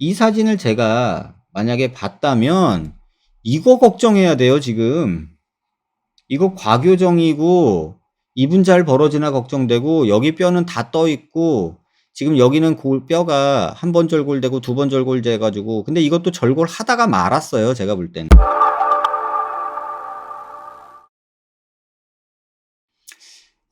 이 사진을 제가 만약에 봤다면 이거 걱정해야 돼요, 지금. 이거 과교정이고 이분 잘 벌어지나 걱정되고 여기 뼈는 다 떠 있고 지금 여기는 뼈가 한 번 절골되고 두 번 절골돼 가지고 근데 이것도 절골하다가 말았어요, 제가 볼 때는.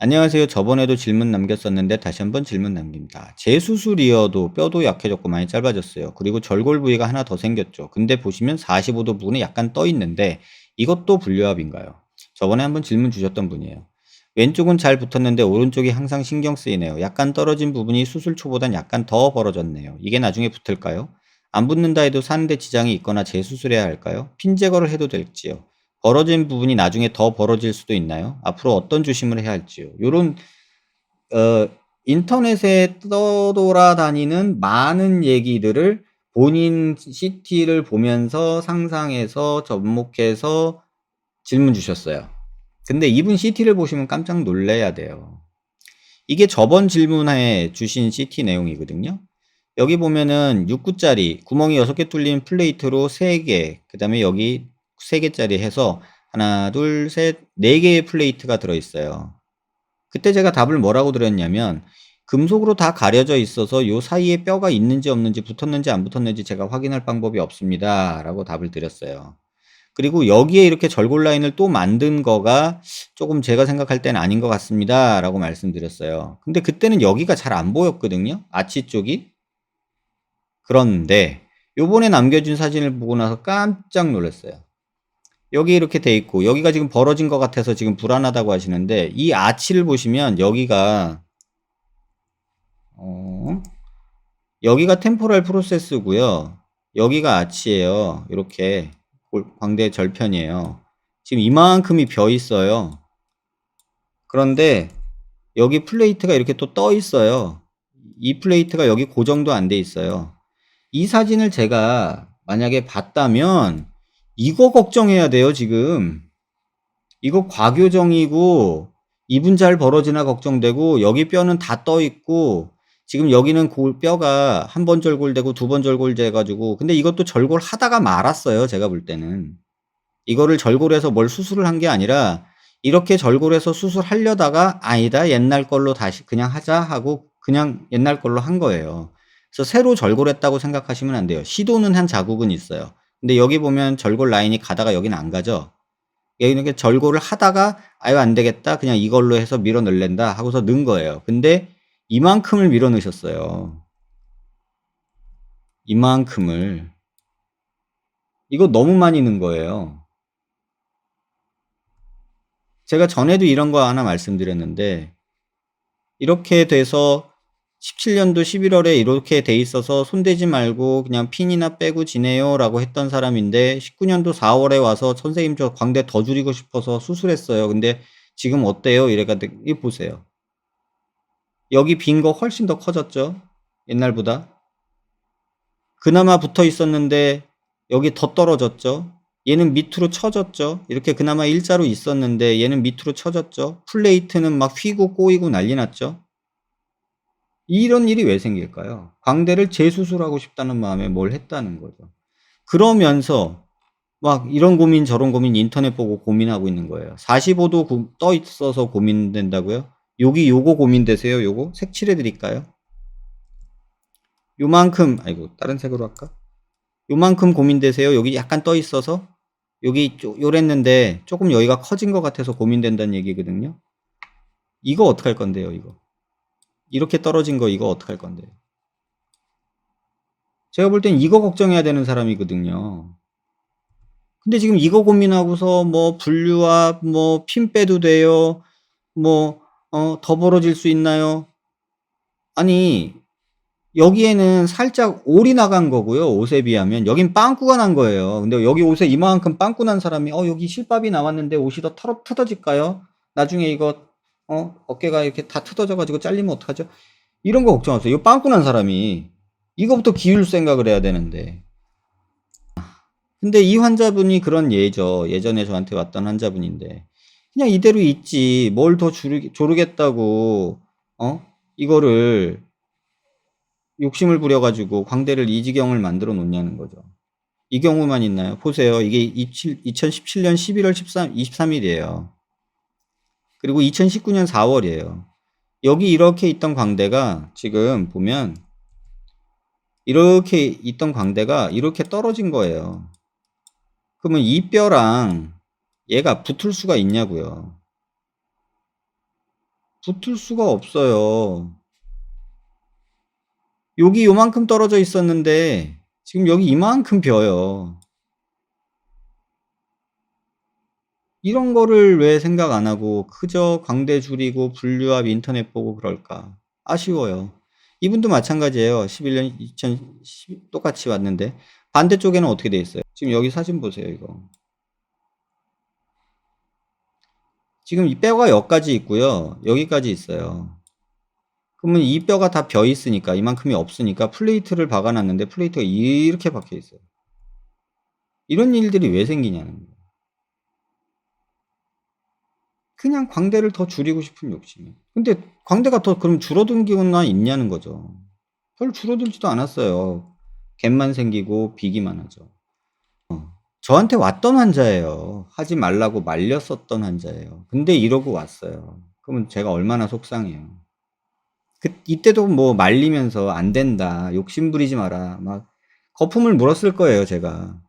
안녕하세요. 저번에도 질문 남겼었는데 다시 한번 질문 남깁니다. 재수술이어도 뼈도 약해졌고 많이 짧아졌어요. 그리고 절골 부위가 하나 더 생겼죠. 근데 보시면 45도 부분에 약간 떠 있는데 이것도 불료합인가요? 저번에 한번 질문 주셨던 분이에요. 왼쪽은 잘 붙었는데 오른쪽이 항상 신경 쓰이네요. 약간 떨어진 부분이 수술 초보단 약간 더 벌어졌네요. 이게 나중에 붙을까요? 안 붙는다 해도 사는데 지장이 있거나 재수술해야 할까요? 핀 제거를 해도 될지요? 벌어진 부분이 나중에 더 벌어질 수도 있나요? 앞으로 어떤 조심을 해야 할지요? 요런 인터넷에 떠돌아다니는 많은 얘기들을 본인 CT를 보면서 상상해서 접목해서 질문 주셨어요. 근데 이분 CT를 보시면 깜짝 놀라야 돼요. 이게 저번 질문에 주신 CT 내용이거든요. 여기 보면은 6구짜리 구멍이 6개 뚫린 플레이트로 3개, 그 다음에 여기 3개짜리 해서 하나, 둘, 셋, 4개의 플레이트가 들어있어요. 그때 제가 답을 뭐라고 드렸냐면 금속으로 다 가려져 있어서 요 사이에 뼈가 있는지 없는지 붙었는지 안 붙었는지 제가 확인할 방법이 없습니다 라고 답을 드렸어요. 그리고 여기에 이렇게 절골 라인을 또 만든 거가 조금 제가 생각할 때는 아닌 것 같습니다 라고 말씀드렸어요. 근데 그때는 여기가 잘 안 보였거든요, 아치 쪽이. 그런데 요번에 남겨준 사진을 보고 나서 깜짝 놀랐어요. 여기 이렇게 돼 있고 여기가 지금 벌어진 것 같아서 지금 불안하다고 하시는데 이 아치를 보시면 여기가 여기가 템포럴 프로세스고요. 여기가 아치예요. 이렇게 광대 절편이에요. 지금 이만큼이 벼 있어요. 그런데 여기 플레이트가 이렇게 또 떠 있어요. 이 플레이트가 여기 고정도 안 돼 있어요. 이 사진을 제가 만약에 봤다면 이거 걱정해야 돼요, 지금. 이거 과교정이고 이분 잘 벌어지나 걱정되고 여기 뼈는 다 떠 있고 지금 여기는 뼈가 한 번 절골되고 두 번 절골돼 가지고 근데 이것도 절골하다가 말았어요, 제가 볼 때는. 이거를 절골해서 뭘 수술을 한 게 아니라 이렇게 절골해서 수술하려다가 아니다, 옛날 걸로 다시 그냥 하자 하고 그냥 옛날 걸로 한 거예요. 그래서 새로 절골했다고 생각하시면 안 돼요. 시도는 한 자국은 있어요. 근데 여기 보면 절골 라인이 가다가 여기는 안 가죠. 이렇게 절골을 하다가 아유 안 되겠다 그냥 이걸로 해서 밀어 넣을랜다 하고서 넣은 거예요. 근데 이만큼을 밀어 넣으셨어요. 이만큼을. 이거 너무 많이 넣은 거예요. 제가 전에도 이런 거 하나 말씀드렸는데 이렇게 돼서 17년도 11월에 이렇게 돼 있어서 손대지 말고 그냥 핀이나 빼고 지내요 라고 했던 사람인데 19년도 4월에 와서 선생님 저 광대 더 줄이고 싶어서 수술했어요. 근데 지금 어때요? 이래가지고 이 보세요. 여기 빈 거 훨씬 더 커졌죠? 옛날보다. 그나마 붙어 있었는데 여기 더 떨어졌죠? 얘는 밑으로 쳐졌죠? 이렇게 그나마 일자로 있었는데 얘는 밑으로 쳐졌죠? 플레이트는 막 휘고 꼬이고 난리 났죠? 이런 일이 왜 생길까요? 광대를 재수술하고 싶다는 마음에 뭘 했다는 거죠. 그러면서 막 이런 고민 저런 고민 인터넷 보고 고민하고 있는 거예요. 45도 떠 있어서 고민된다고요? 여기 요거 고민되세요? 요거 색칠해 드릴까요? 요만큼 아이고 다른 색으로 할까? 요만큼 고민되세요? 여기 약간 떠 있어서 여기 요랬는데 조금 여기가 커진 것 같아서 고민된다는 얘기거든요. 이거 어떡할 건데요, 이거? 이렇게 떨어진 거 이거 어떡할 건데요? 제가 볼 땐 이거 걱정해야 되는 사람이거든요. 근데 지금 이거 고민하고서 뭐 분류압, 뭐 핀 빼도 돼요? 뭐 더 벌어질 수 있나요? 아니 여기에는 살짝 올이 나간 거고요, 옷에 비하면. 여긴 빵꾸가 난 거예요. 근데 여기 옷에 이만큼 빵꾸 난 사람이 여기 실밥이 나왔는데 옷이 더 뜯어질까요? 나중에 이거 어깨가 이렇게 다 뜯어져 가지고 잘리면 어떡하죠? 이런 거 걱정하세요. 이 빵꾸 난 사람이 이거부터 기울 생각을 해야 되는데. 근데 이 환자분이 그런 예죠. 예전에 저한테 왔던 환자분인데 그냥 이대로 있지 뭘 더 조르겠다고 이거를 욕심을 부려가지고 광대를 이 지경을 만들어 놓냐는 거죠. 이 경우만 있나요? 보세요. 이게 2017년 11월 23일이에요. 그리고 2019년 4월이에요. 여기 이렇게 있던 광대가 지금 보면 이렇게 있던 광대가 이렇게 떨어진 거예요. 그러면 이 뼈랑 얘가 붙을 수가 있냐고요. 붙을 수가 없어요. 여기 요만큼 떨어져 있었는데 지금 여기 이만큼 벼요. 이런 거를 왜 생각 안 하고 그저 광대 줄이고 분류합 인터넷 보고 그럴까? 아쉬워요. 이분도 마찬가지예요. 11년 2010 똑같이 왔는데 반대쪽에는 어떻게 돼 있어요? 지금 여기 사진 보세요, 이거. 지금 이 뼈가 여기까지 있고요. 여기까지 있어요. 그러면 이 뼈가 다 벼 있으니까 이만큼이 없으니까 플레이트를 박아놨는데 플레이트가 이렇게 박혀 있어요. 이런 일들이 왜 생기냐는 거예요. 그냥 광대를 더 줄이고 싶은 욕심이에요. 근데 광대가 더 그럼 줄어든 경우나 있냐는 거죠. 별 줄어들지도 않았어요. 갭만 생기고 비기만 하죠. 저한테 왔던 환자예요. 하지 말라고 말렸었던 환자예요. 근데 이러고 왔어요. 그러면 제가 얼마나 속상해요. 이때도 뭐 말리면서 안 된다, 욕심 부리지 마라, 막 거품을 물었을 거예요, 제가.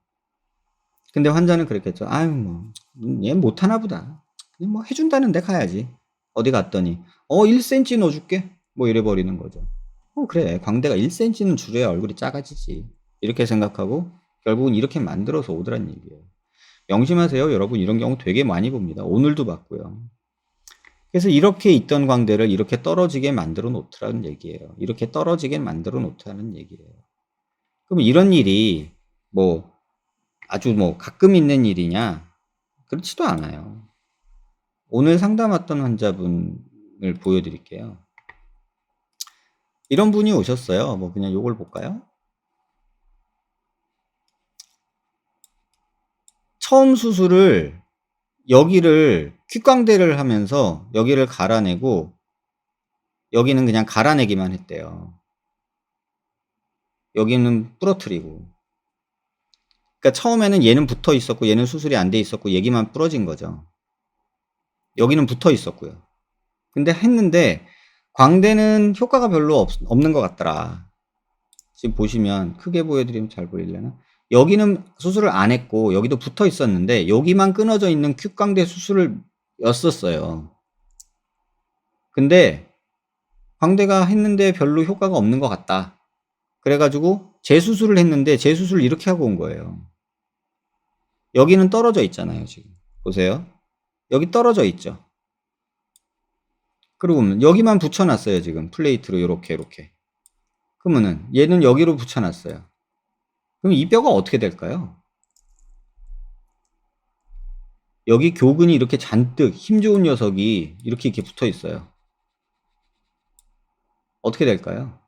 근데 환자는 그랬겠죠. 아유, 뭐, 얘 못하나 보다. 그냥 뭐 해준다는데 가야지. 어디 갔더니, 1cm 넣어줄게. 뭐 이래 버리는 거죠. 그래. 광대가 1cm는 줄여야 얼굴이 작아지지. 이렇게 생각하고 결국은 이렇게 만들어서 오더란 얘기예요. 명심하세요, 여러분. 이런 경우 되게 많이 봅니다. 오늘도 봤고요. 그래서 이렇게 있던 광대를 이렇게 떨어지게 만들어 놓더라는 얘기예요. 이렇게 떨어지게 만들어 놓다는 얘기예요. 그럼 이런 일이 뭐 아주 뭐 가끔 있는 일이냐? 그렇지도 않아요. 오늘 상담 왔던 환자분을 보여드릴게요. 이런 분이 오셨어요. 뭐 그냥 요걸 볼까요? 처음 수술을 여기를 퀵광대를 하면서 여기를 갈아내고 여기는 그냥 갈아내기만 했대요. 여기는 부러뜨리고. 그러니까 처음에는 얘는 붙어 있었고 얘는 수술이 안 돼 있었고 여기만 부러진 거죠. 여기는 붙어 있었고요. 근데 했는데 광대는 효과가 별로 없는 것 같더라. 지금 보시면 크게 보여드리면 잘 보이려나? 여기는 수술을 안 했고 여기도 붙어 있었는데 여기만 끊어져 있는 퀵광대 수술을 였었어요. 근데 광대가 했는데 별로 효과가 없는 것 같다. 그래가지고 재수술을 했는데 재수술을 이렇게 하고 온 거예요. 여기는 떨어져 있잖아요. 지금 보세요. 여기 떨어져 있죠. 그리고 여기만 붙여놨어요. 지금 플레이트로 이렇게. 그러면은 얘는 여기로 붙여놨어요. 그럼 이 뼈가 어떻게 될까요? 여기 교근이 이렇게 잔뜩 힘 좋은 녀석이 이렇게 붙어 있어요. 어떻게 될까요?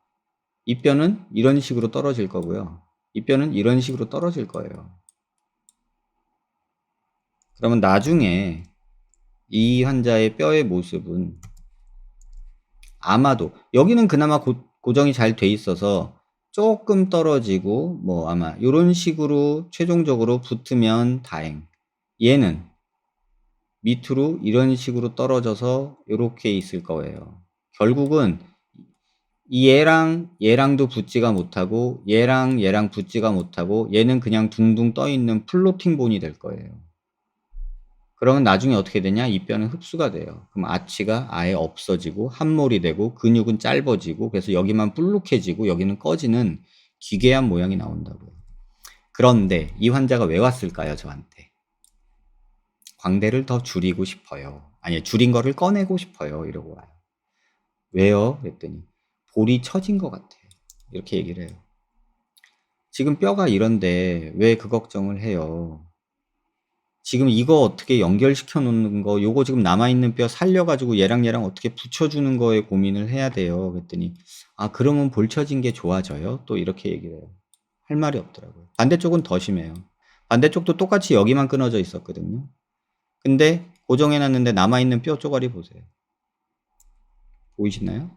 이 뼈는 이런 식으로 떨어질 거고요. 이 뼈는 이런 식으로 떨어질 거예요. 그러면 나중에 이 환자의 뼈의 모습은 아마도 여기는 그나마 고정이 잘 돼 있어서 조금 떨어지고 뭐 아마 이런 식으로 최종적으로 붙으면 다행. 얘는 밑으로 이런 식으로 떨어져서 이렇게 있을 거예요. 결국은 얘랑도 붙지가 못하고 얘랑 붙지가 못하고 얘는 그냥 둥둥 떠 있는 플로팅 본이 될 거예요. 그러면 나중에 어떻게 되냐? 이 뼈는 흡수가 돼요. 그럼 아치가 아예 없어지고 함몰이 되고 근육은 짧아지고 그래서 여기만 불룩해지고 여기는 꺼지는 기괴한 모양이 나온다고요. 그런데 이 환자가 왜 왔을까요? 저한테. 광대를 더 줄이고 싶어요. 아니, 줄인 거를 꺼내고 싶어요. 이러고 와요. 왜요? 그랬더니 볼이 처진 것 같아요. 이렇게 얘기를 해요. 지금 뼈가 이런데 왜 그 걱정을 해요? 지금 이거 어떻게 연결시켜 놓는 거, 요거 지금 남아있는 뼈 살려가지고 얘랑 어떻게 붙여주는 거에 고민을 해야 돼요. 그랬더니, 아, 그러면 볼 처진 게 좋아져요? 또 이렇게 얘기를 해요. 할 말이 없더라고요. 반대쪽은 더 심해요. 반대쪽도 똑같이 여기만 끊어져 있었거든요. 근데 고정해놨는데 남아있는 뼈 쪼가리 보세요. 보이시나요?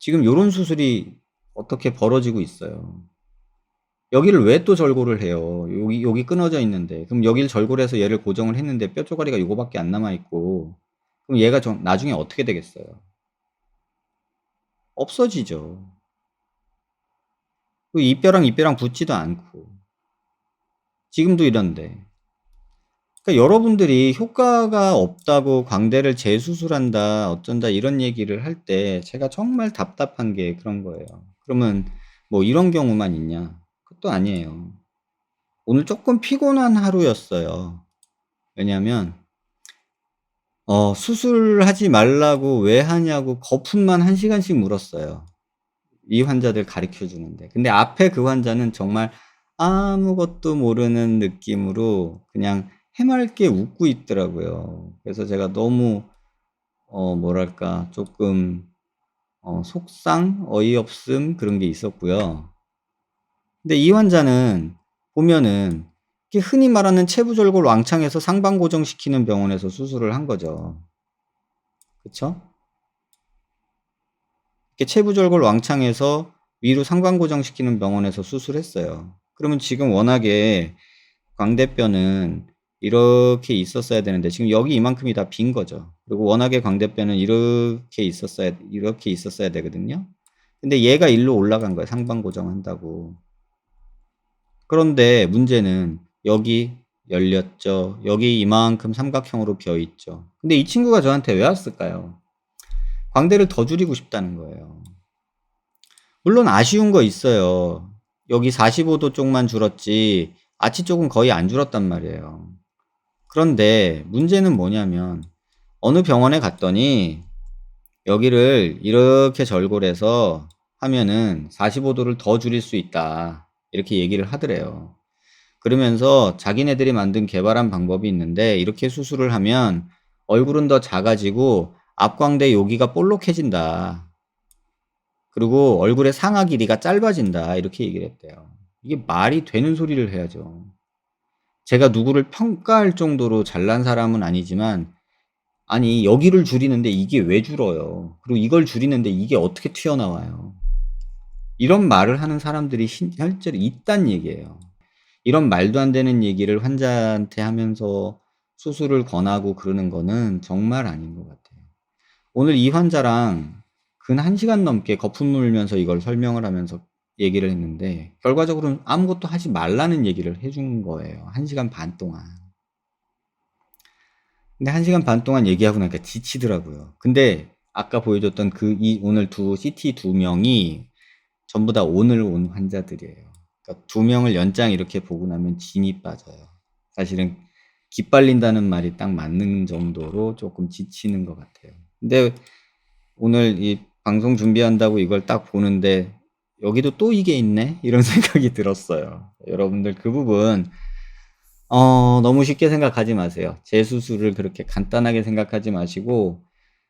지금 요런 수술이 어떻게 벌어지고 있어요. 여기를 왜 또 절골을 해요? 여기 끊어져 있는데. 그럼 여기를 절골 해서 얘를 고정을 했는데 뼈 쪼가리가 요거밖에 안 남아 있고 그럼 얘가 나중에 어떻게 되겠어요? 없어지죠. 이 뼈랑 이 뼈랑 붙지도 않고. 지금도 이런데. 그러니까 여러분들이 효과가 없다고 광대를 재수술한다 어쩐다 이런 얘기를 할 때 제가 정말 답답한 게 그런 거예요. 그러면 뭐 이런 경우만 있냐? 그것도 아니에요. 오늘 조금 피곤한 하루였어요. 왜냐면 수술하지 말라고 왜 하냐고 거품만 1시간씩 물었어요. 이 환자들 가르쳐 주는데. 근데 앞에 그 환자는 정말 아무것도 모르는 느낌으로 그냥 해맑게 웃고 있더라고요. 그래서 제가 너무 뭐랄까 조금 속상, 어이없음 그런 게 있었고요. 근데 이 환자는 보면은 이게 흔히 말하는 체부절골 왕창에서 상방 고정시키는 병원에서 수술을 한 거죠. 그쵸? 이렇게 체부절골 왕창에서 위로 상방 고정시키는 병원에서 수술했어요. 그러면 지금 워낙에 광대뼈는 이렇게 있었어야 되는데 지금 여기 이만큼이 다 빈 거죠. 그리고 워낙에 광대뼈는 이렇게 있었어야 되거든요. 근데 얘가 일로 올라간 거예요. 상방 고정한다고. 그런데 문제는 여기 열렸죠. 여기 이만큼 삼각형으로 비어 있죠. 근데 이 친구가 저한테 왜 왔을까요? 광대를 더 줄이고 싶다는 거예요. 물론 아쉬운 거 있어요. 여기 45도 쪽만 줄었지 아치 쪽은 거의 안 줄었단 말이에요. 그런데 문제는 뭐냐면 어느 병원에 갔더니 여기를 이렇게 절골해서 하면은 45도를 더 줄일 수 있다. 이렇게 얘기를 하더래요. 그러면서 자기네들이 만든 개발한 방법이 있는데 이렇게 수술을 하면 얼굴은 더 작아지고 앞광대 여기가 볼록해진다. 그리고 얼굴의 상하 길이가 짧아진다. 이렇게 얘기를 했대요. 이게 말이 되는 소리를 해야죠. 제가 누구를 평가할 정도로 잘난 사람은 아니지만 아니 여기를 줄이는데 이게 왜 줄어요? 그리고 이걸 줄이는데 이게 어떻게 튀어나와요? 이런 말을 하는 사람들이 실제로 있단 얘기예요. 이런 말도 안 되는 얘기를 환자한테 하면서 수술을 권하고 그러는 거는 정말 아닌 것 같아요. 오늘 이 환자랑 근 1시간 넘게 거품 물면서 이걸 설명을 하면서 얘기를 했는데 결과적으로는 아무것도 하지 말라는 얘기를 해준 거예요. 1시간 반 동안. 근데 1시간 반 동안 얘기하고 나니까 지치더라고요. 근데 아까 보여줬던 오늘 CT 2명이 전부 다 오늘 온 환자들이에요. 그러니까 2명을 연장 이렇게 보고 나면 진이 빠져요. 사실은 기빨린다는 말이 딱 맞는 정도로 조금 지치는 것 같아요. 근데 오늘 이 방송 준비한다고 이걸 딱 보는데 여기도 또 이게 있네? 이런 생각이 들었어요. 여러분들 그 부분 너무 쉽게 생각하지 마세요. 재수술을 그렇게 간단하게 생각하지 마시고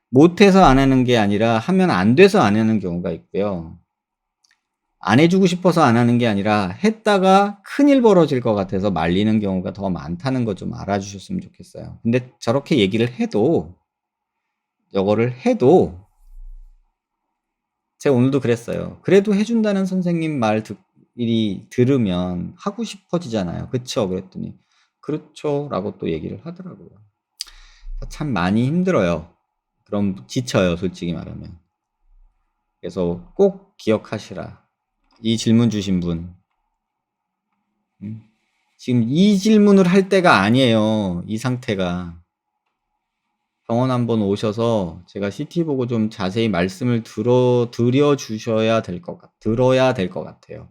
못해서 안 하는 게 아니라 하면 안 돼서 안 하는 경우가 있고요. 안 해주고 싶어서 안 하는 게 아니라 했다가 큰일 벌어질 것 같아서 말리는 경우가 더 많다는 거 좀 알아주셨으면 좋겠어요. 근데 저렇게 얘기를 해도 저거를 해도 제가 오늘도 그랬어요. 그래도 해준다는 선생님 말 들으면 하고 싶어지잖아요. 그쵸? 그랬더니 그렇죠 라고 또 얘기를 하더라고요. 참 많이 힘들어요. 그럼 지쳐요 솔직히 말하면. 그래서 꼭 기억하시라. 이 질문 주신 분 지금 이 질문을 할 때가 아니에요. 이 상태가. 병원 한번 오셔서 제가 CT 보고 좀 자세히 말씀을 들어야 될 것 같아요.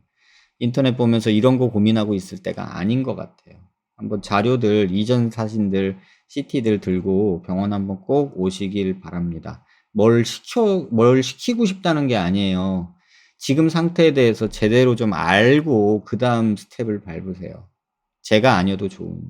인터넷 보면서 이런 거 고민하고 있을 때가 아닌 것 같아요. 한번 자료들, 이전 사진들, CT들 들고 병원 한번 꼭 오시길 바랍니다. 뭘 시키고 싶다는 게 아니에요. 지금 상태에 대해서 제대로 좀 알고 그 다음 스텝을 밟으세요. 제가 아니어도 좋으니.